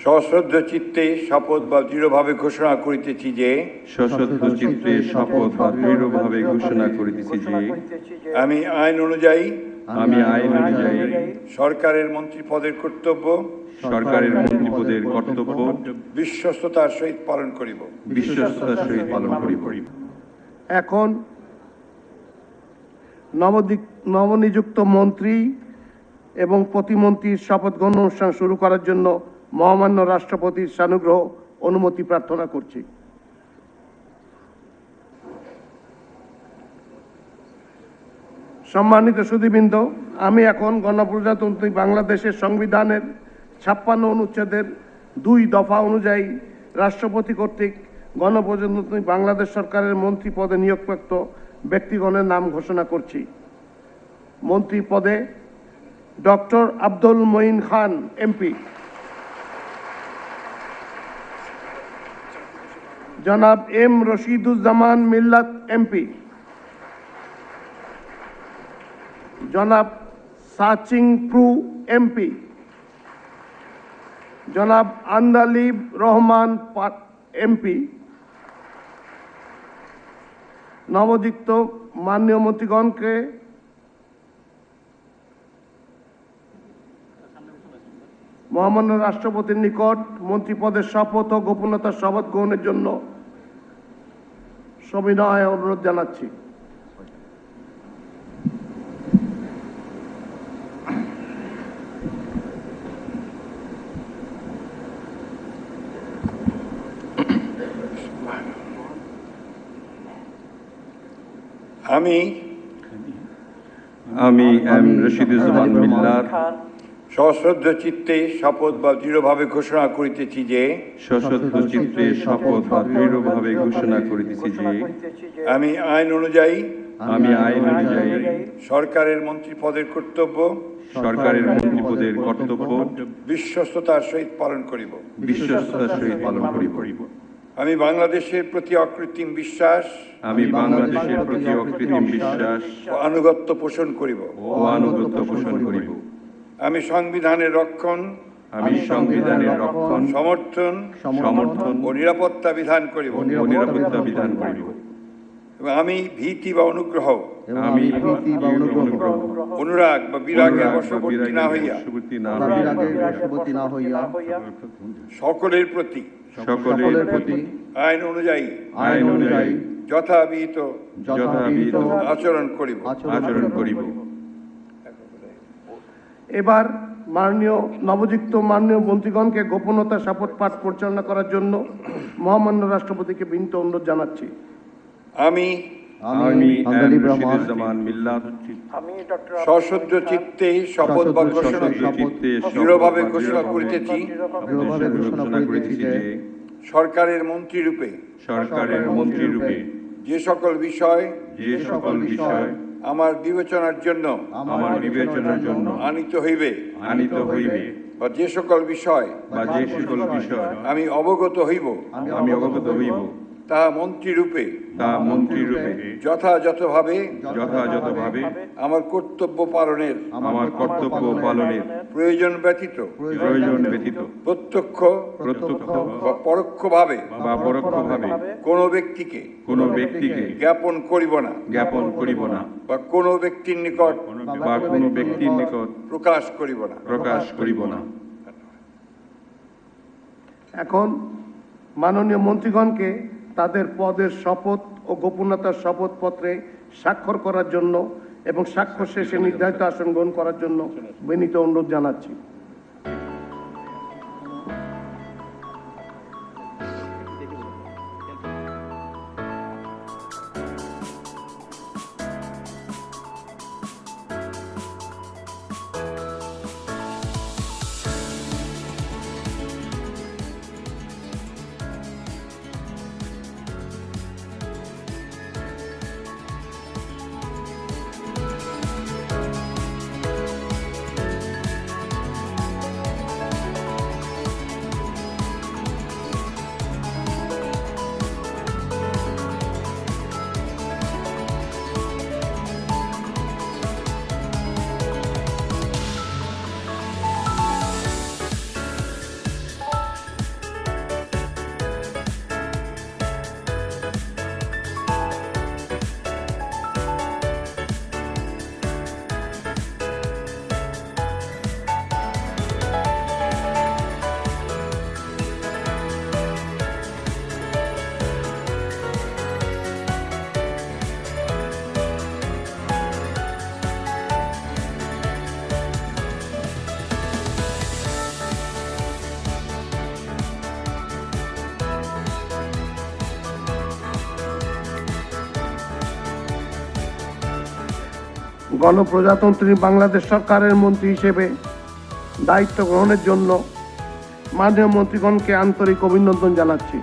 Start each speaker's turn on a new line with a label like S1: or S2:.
S1: সশ্রদ্ধ চিত্তে শপথ বা দৃঢ়ভাবে ঘোষণা করিতেছি যে
S2: সশ্রদ্ধ চিত্তে শপথ বা দৃঢ়ভাবে ঘোষণা করিতেছি যে
S1: আমি আইন অনুযায়ী সরকারের মন্ত্রী পদের কর্তব্য
S2: সরকারের মন্ত্রী পদের কর্তব্য
S1: বিশ্বস্ততার সহিত পালন করিব।
S3: এখন নবনিযুক্ত মন্ত্রী এবং প্রতিমন্ত্রীর শপথ গ্রহণ অনুষ্ঠান শুরু করার জন্য মহামান্য রাষ্ট্রপতির সানুগ্রহ অনুমতি প্রার্থনা করছি। সম্মানিত সুধীবৃন্দ, আমি এখন গণপ্রজাতন্ত্রী বাংলাদেশের সংবিধানের 56 অনুচ্ছেদের 2 দফা অনুযায়ী রাষ্ট্রপতি কর্তৃক গণপ্রজাতন্ত্রী বাংলাদেশ সরকারের মন্ত্রী পদে নিয়োগপ্রাপ্ত ব্যক্তিগণের নাম ঘোষণা করছি। মন্ত্রী পদে ডক্টর আব্দুল মঈন খান এমপি, জনাব এম রশিদুজ্জামান মিল্লাত এমপি, জনাব সাচিং প্রু এমপি, জনাব আন্দালিব রহমান এমপি। নবযুক্ত মাননীয় মন্ত্রীগণকে মহামান্য রাষ্ট্রপতির নিকট মন্ত্রী পদের শপথ ও গোপনীয়তার শপথ গ্রহণের জন্য সবিনয় অনুরোধ জানাচ্ছি।
S2: আমি এম রশিদুজ্জামান মিল্লাত
S1: সশ্রদ্ধ চিত্তে শপথ বা দৃঢ়ভাবে ঘোষণা করিতেছি যে
S2: সশ্রদ্ধ চিত্তে শপথ বা দৃঢ়ভাবে ঘোষণা করিতেছি যে
S1: আমি আইন অনুযায়ী সরকারের মন্ত্রী পদের কর্তব্য
S2: সরকারের মন্ত্রী পদের কর্তব্য
S1: বিশ্বস্ততার সহিত পালন করিব। আমি বাংলাদেশের প্রতি অকৃত্রিম বিশ্বাস ও আনুগত্য পোষণ করিব। আমি সংবিধানের রক্ষণ সমর্থন ও নিরাপত্তা বিধান করিব। আমি ভীতি বা অনুগ্রহ অনুরাগ বা বিরাগের বশবর্তী না হইয়া সকলের প্রতি আইন অনুযায়ী যথাবিহিত আচরণ করিব।
S3: এবার নবযুক্ত মাননীয় মন্ত্রীগণকে গোপনীয়তা শপথ পাঠ পরিচালনা করার জন্য মহামান্য রাষ্ট্রপতিকে বিনীত অনুরোধ জানাচ্ছি।
S1: আমি সশ্রদ্ধ চিত্তে শপথ বা ঘোষণা দৃঢ়ভাবে ঘোষণা করিতেছি সরকারের মন্ত্রী রূপে যে সকল বিষয় আমার বিবেচনার জন্য আনিত হইবে বা যে সকল বিষয় আমি অবগত হইব তা মন্ত্রী রূপে যথাযথভাবে আমার কর্তব্য পালনের প্রয়োজন ব্যতীত প্রত্যক্ষ বা পরোক্ষভাবে কোনো ব্যক্তিকে জ্ঞাপন করিব না বা কোনো ব্যক্তির নিকট প্রকাশ করিব না।
S3: এখন মাননীয় মন্ত্রীগণকে তাদের পদের শপথ ও গোপনীয়তার শপথপত্রে স্বাক্ষর করার জন্য এবং স্বাক্ষর শেষে নির্ধারিত আসন গ্রহণ করার জন্য বিনীত অনুরোধ জানাচ্ছি। গণপ্রজাতন্ত্রী বাংলাদেশ সরকারের মন্ত্রী হিসেবে দায়িত্ব গ্রহণের জন্য মাননীয় মন্ত্রীগণকে আন্তরিক অভিনন্দন জানাচ্ছি।